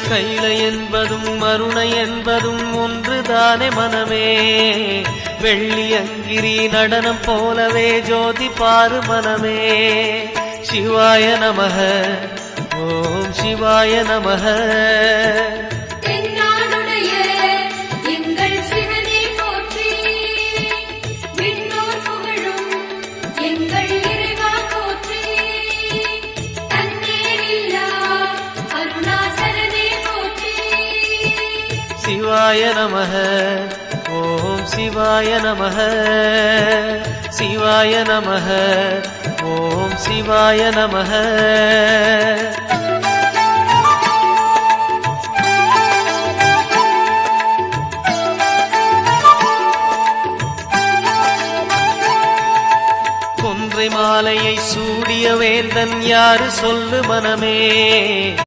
கைலை என்பதும் மருணை என்பதும் ஒன்றுதானே மனமே. வெள்ளி அங்கிரி நடனம் போலவே ஜோதி பாரு மனமே. சிவாய நமக, ஓம் சிவாய நமக. சிவாய நமக, ஓம் சிவாய நமக. சிவாய நமக, ஓம் சிவாய நமக. கொன்றை மாலையை சூடிய வேந்தன் யாரு சொல்லு மனமே.